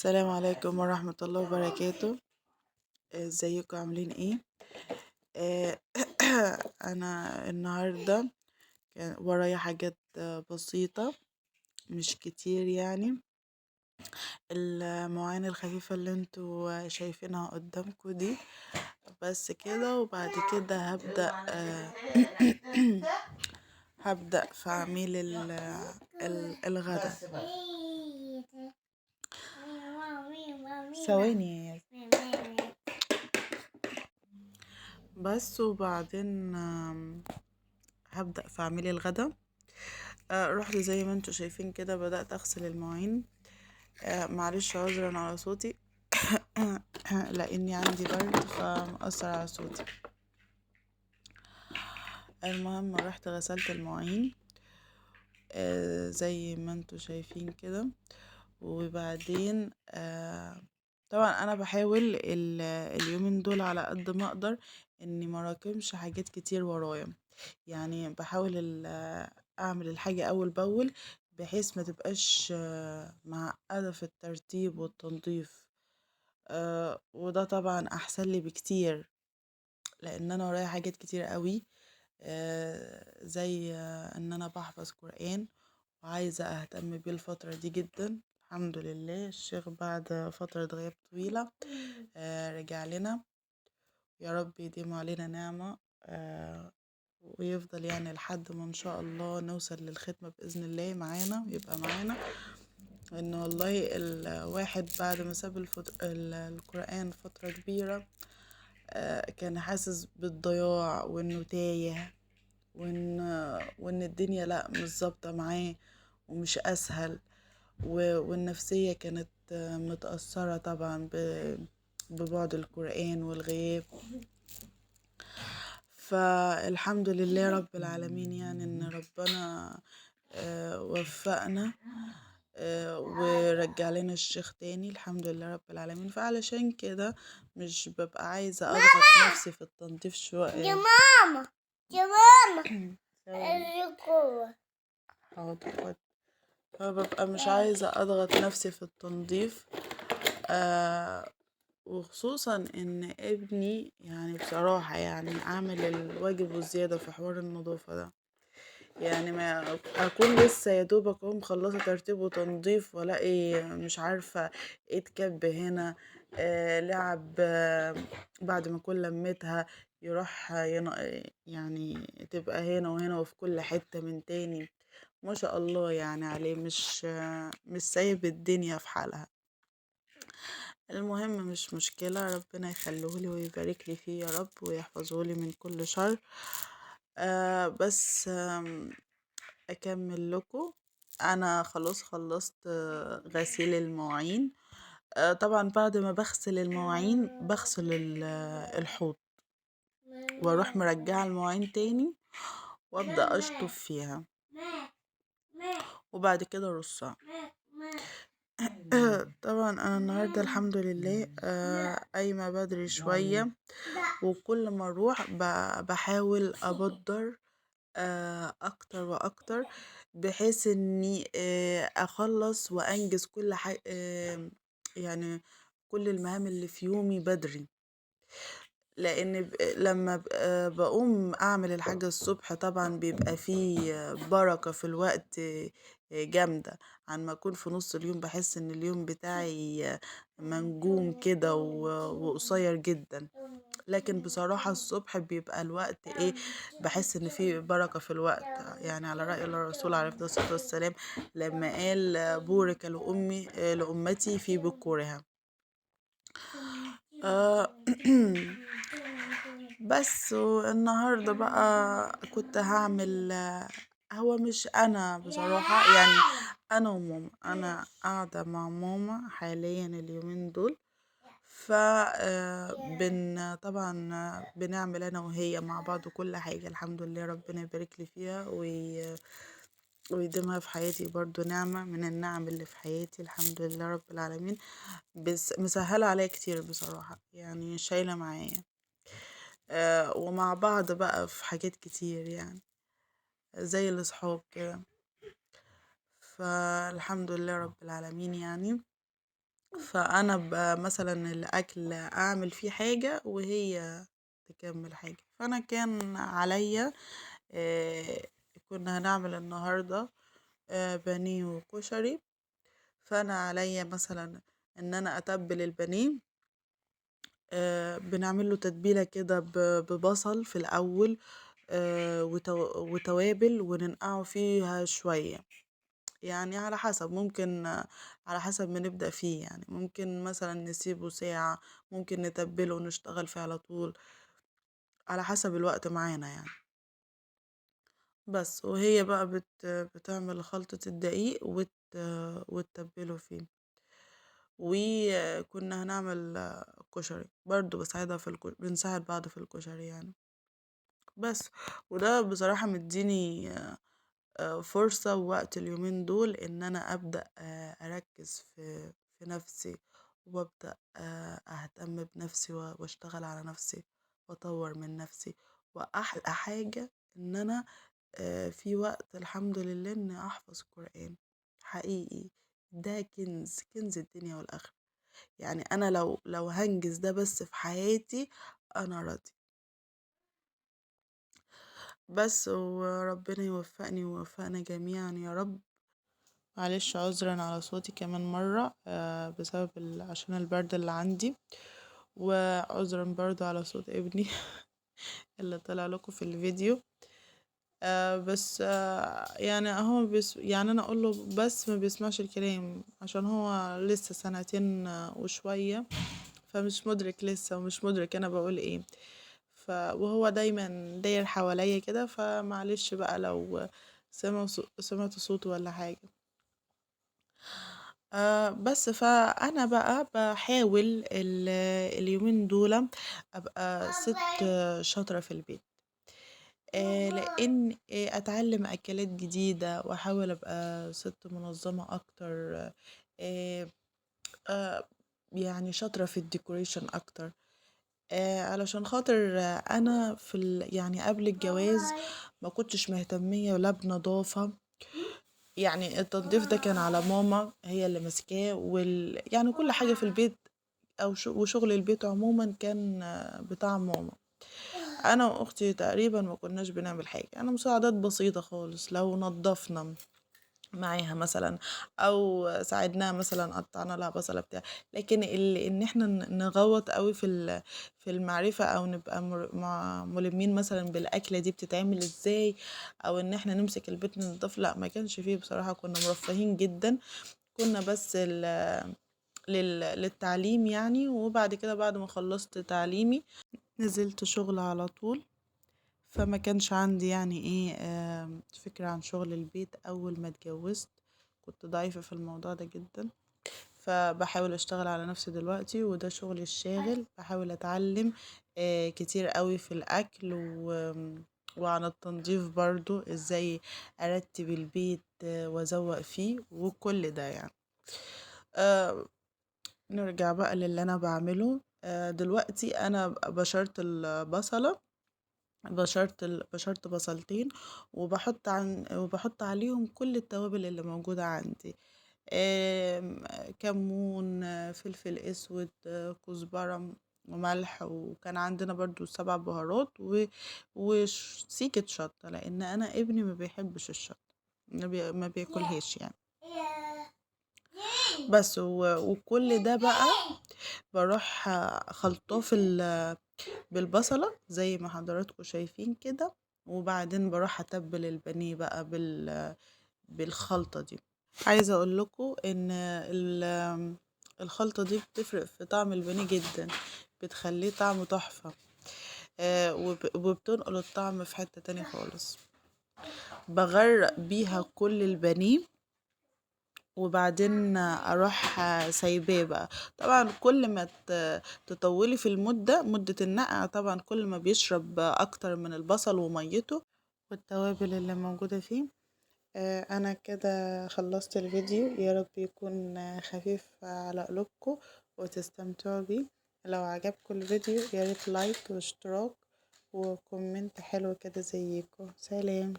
السلام عليكم ورحمة الله وبركاته. ازيكم عاملين ايه؟ آه، انا النهاردة كان ورايا حاجات بسيطة، مش كتير يعني. المواعين الخفيفة اللي انتوا شايفينها قدامكم دي بس كده، وبعد كده هبدأ في عميل الغدا. ثواني يا بس. وبعدين هبدأ في عميل الغدا. رحت زي ما انتوا شايفين كده، بدأت أغسل المواعين. معلش عذرا على صوتي لأني عندي برد فمأثر على صوتي. المهم رحت غسلت المواعين زي ما انتوا شايفين كده. وبعدين طبعا انا بحاول اليومين دول على قد ما اقدر اني مراكمش حاجات كتير ورايا، يعني بحاول اعمل الحاجة اول باول بحيث ما تبقاش معقدة في الترتيب والتنظيف. وده طبعا احسن لي بكتير، لان انا ورايا حاجات كتير قوي. زي ان انا بحفظ قرآن وعايزة اهتم بيه الفترة دي جدا. الحمد لله الشيخ بعد فترة غياب طويلة رجع لنا، يا رب يديم علينا نعمة. ويفضل يعني لحد ما ان شاء الله نوصل للختمة بإذن الله معانا ويبقى معانا. ان والله الواحد بعد ما ساب القرآن فترة كبيرة كان حاسس بالضياع وانه تايه، وان الدنيا لا مش ظابطة معاه ومش اسهل. والنفسية كانت متأثرة طبعا ببعد القرآن والغياب. فالحمد لله رب العالمين، يعني ان ربنا وفقنا ورجع لنا الشيخ تاني، الحمد لله رب العالمين. فعلشان كده مش ببقى عايزة اضغط نفسي في التنظيف شوية. يا ماما يا ماما حاضر. فببقى مش عايزة اضغط نفسي في التنظيف وخصوصا ان ابني يعني بصراحة يعني عامل الواجب والزيادة في حوار النظافة ده. يعني ما اكون لسه يا دوبك اهو مخلصه ترتيب وتنظيف والاقي مش عارفه ايه اتكب هنا لعب بعد ما اكون لميتها يروح يعني تبقى هنا وهنا وفي كل حته من تاني. ما شاء الله يعني عليه، مش سايب الدنيا في حالها. المهم مش مشكلة، ربنا يخليهولي ويبارك لي فيه يا رب ويحفظهولي من كل شر. بس اكمل لكم. انا خلاص خلصت غسيل المواعين. طبعا بعد ما بغسل المواعين بغسل الحوض واروح مرجعه المواعين تاني وابدا اشطف فيها وبعد كده ارصها. طبعا انا النهارده الحمد لله قايمه بدري شويه، وكل ما اروح بحاول ابدر اكتر واكتر بحيث اني اخلص وانجز كل حاجه، يعني كل المهام اللي في يومي بدري. لان لما بقوم اعمل الحاجه الصبح طبعا بيبقى فيه بركه في الوقت جامده، عن ما اكون في نص اليوم بحس ان اليوم بتاعي منجوم كده وقصير جدا. لكن بصراحة الصبح بيبقى الوقت ايه، بحس ان فيه بركة في الوقت، يعني على رأي الرسول عليه الصلاة والسلام لما قال بورك لأمي لأمتي في بكورها. بس النهاردة بقى كنت هعمل هو مش انا بصراحة، يعني انا وماما، انا قاعدة مع ماما حاليا اليومين دول. ف طبعا بنعمل انا وهي مع بعض كل حاجة، الحمد لله ربنا يبارك لي فيها ويديمها في حياتي برضو نعمة من النعم اللي في حياتي، الحمد لله رب العالمين. بس مسهلة عليا كتير بصراحة، يعني شايلة معايا ومع بعض بقى في حاجات كتير يعني زي الصحاب كده. فالحمد لله رب العالمين يعني. فانا مثلا الاكل اعمل فيه حاجة وهي تكمل حاجة. فانا كان عليا كنا هنعمل النهاردة بانيه وكشري. فانا عليا مثلا ان انا اتبل البانيه. بنعمل له تتبيلة كده ببصل في الاول وتوابل وننقعه فيها شوية. يعني على حسب، ممكن على حسب ما نبدأ فيه، يعني ممكن مثلا نسيبه ساعة، ممكن نتبله ونشتغل فيه على طول، على حسب الوقت معانا يعني. بس وهي بقى بتعمل خلطة الدقيق وتتبله فيه. وكنا هنعمل كشري برضو، بنساعد بعض في الكشري يعني. بس وده بصراحة مديني فرصة ووقت اليومين دول ان انا ابدأ اركز في نفسي، وابدأ اهتم بنفسي واشتغل على نفسي واطور من نفسي. واحلى حاجة ان انا في وقت الحمد لله اني احفظ قرآن. حقيقي ده كنز الدنيا والاخرة. يعني انا لو هنجز ده بس في حياتي انا راضي. بس وربنا يوفقني ويوفقنا جميعا يا رب. معلش عذرا على صوتي كمان مرة بسبب عشان البرد اللي عندي. وعذرا برضو على صوت ابني اللي طلع لكم في الفيديو. بس يعني هو يعني انا اقول له بس ما بيسمعش الكلام عشان هو لسه سنتين وشوية، فمش مدرك لسه ومش مدرك انا بقول ايه. وهو دايما داير حواليا كده، فمعلش بقى لو سمعت صوته ولا حاجة. بس فأنا بقى بحاول اليومين دول أبقى ست شاطرة في البيت. لأن أتعلم أكلات جديدة وأحاول أبقى ست منظمة أكتر. آه، آه، يعني شاطرة في الديكوريشن أكتر. علشان خاطر أنا يعني قبل الجواز ما كنتش مهتمية ولا بنظافة. يعني التنظيف ده كان على ماما، هي اللي ماسكاه يعني كل حاجة في البيت او وشغل البيت عموما كان بتاع ماما. انا واختي تقريبا ما كناش بنعمل حاجة، انا مساعدات بسيطة خالص لو نظفنا معاها مثلا، او ساعدناها مثلا قطعنا لها بصله بتاع. لكن ان احنا نغوط قوي في المعرفه، او نبقى ملمين مثلا بالاكله دي بتتعمل ازاي، او ان احنا نمسك البيت ننضف، لا ما كانش فيه بصراحه. كنا مرفهين جدا، كنا بس للتعليم يعني. وبعد كده بعد ما خلصت تعليمي نزلت شغل على طول. فما كانش عندي يعني ايه فكرة عن شغل البيت. اول ما اتجوزت كنت ضعيفة في الموضوع ده جدا. فبحاول اشتغل على نفسي دلوقتي، وده شغلي الشاغل. بحاول اتعلم كتير قوي في الاكل وعن التنظيف برضو، ازاي ارتب البيت وازوق فيه وكل ده يعني. نرجع بقى للي انا بعمله. دلوقتي انا بشرت البصلة، بشرت بصلتين، وبحط عليهم كل التوابل اللي موجودة عندي. كمون، فلفل اسود، كزبرة وملح. وكان عندنا برضو 7 بهارات وسيكة شطة، لان انا ابني ما بيحبش الشطة، ما بياكلهاش يعني. بس وكل ده بقى بروح خلطاه بالبصلة زي ما حضراتكم شايفين كده. وبعدين بروح اتبل البانيه بقى بالخلطة دي. عايزة اقول لكم ان الخلطة دي بتفرق في طعم البانيه جدا، بتخليه طعمه تحفة. وبتنقل الطعم في حتة تانية خالص. بغرق بيها كل البانيه، وبعدين اروح سايباه بقى. طبعا كل ما تطولي في مدة النقع، طبعا كل ما بيشرب اكتر من البصل وميته والتوابل اللي موجودة فيه. انا كده خلصت الفيديو، يا رب يكون خفيف على قلوبكم وتستمتعوا بيه. لو عجبكم الفيديو يا ريت لايك واشتراك وكومنت حلو كده زيكم. سلام.